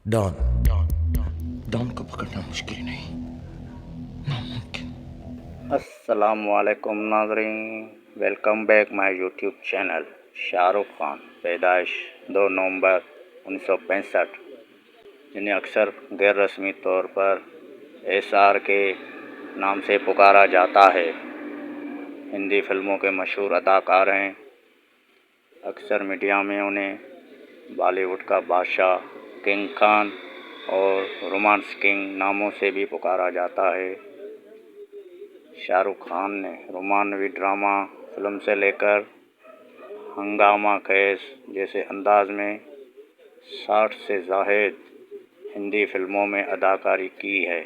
Don don को पकड़ना मुश्किल नहीं, नामुमकिन। अस्सलामुअलैकुम नाज़रीन, welcome back my YouTube channel. Shahrukh Khan पैदाइश 2 नवंबर 1965, जिन्हें अक्सर गैर रस्मी तौर पर SR के नाम से पुकारा जाता है, हिंदी फिल्मों के मशहूर अदाकार हैं। अक्सर मीडिया में उन्हें बॉलीवुड का बादशाह, किंग खान और रोमांस किंग नामों से भी पुकारा जाता है। शाहरुख खान ने रोमानवी ड्रामा फिल्म से लेकर हंगामा, कैस जैसे अंदाज में 60 से ज़ायद हिंदी फिल्मों में अदाकारी की है।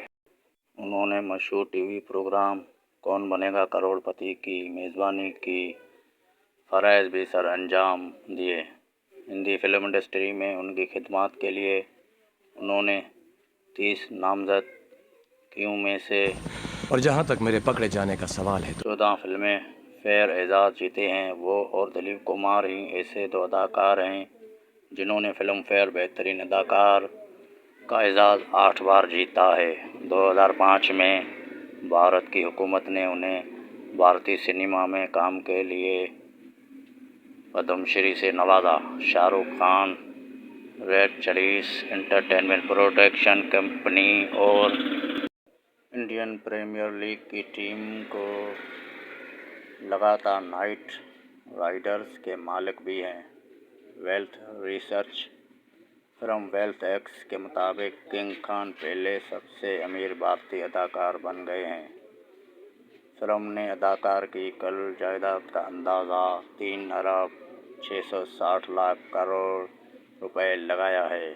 उन्होंने मशहूर टीवी प्रोग्राम कौन बनेगा करोड़पति की मेज़बानी की, फ़रज़ भी सर अंजाम दिए। हिंदी फिल्म इंडस्ट्री में उनकी खिदमत के लिए उन्होंने 30 नामज़दगियों में से और जहाँ तक मेरे पकड़े जाने का सवाल है 14 फिल्में फेयर एजाज़ जीते हैं। वो और दिलीप कुमार ही ऐसे 2 अदाकार हैं जिन्होंने फिल्म फेयर बेहतरीन अदाकार का एजाज़ 8 बार जीता है। 2005 में भारत की हुकूमत ने उन्हें भारतीय सिनेमा में काम के लिए पद्मश्री से नवाजा। Shahrukh Khan red chillies entertainment production company और इंडियन प्रीमियर लीग की टीम को लगातार नाइट राइडर्स के मालिक भी हैं। Wealth research firm wealth x के मुताबिक किंग खान पहले सबसे अमीर भारतीय अदाकार बन गए हैं। फिल्म ने अदाकार की कुल जायदाद का अंदाज़ा 3 अरब 660 लाख करोड़ रुपए लगाया है।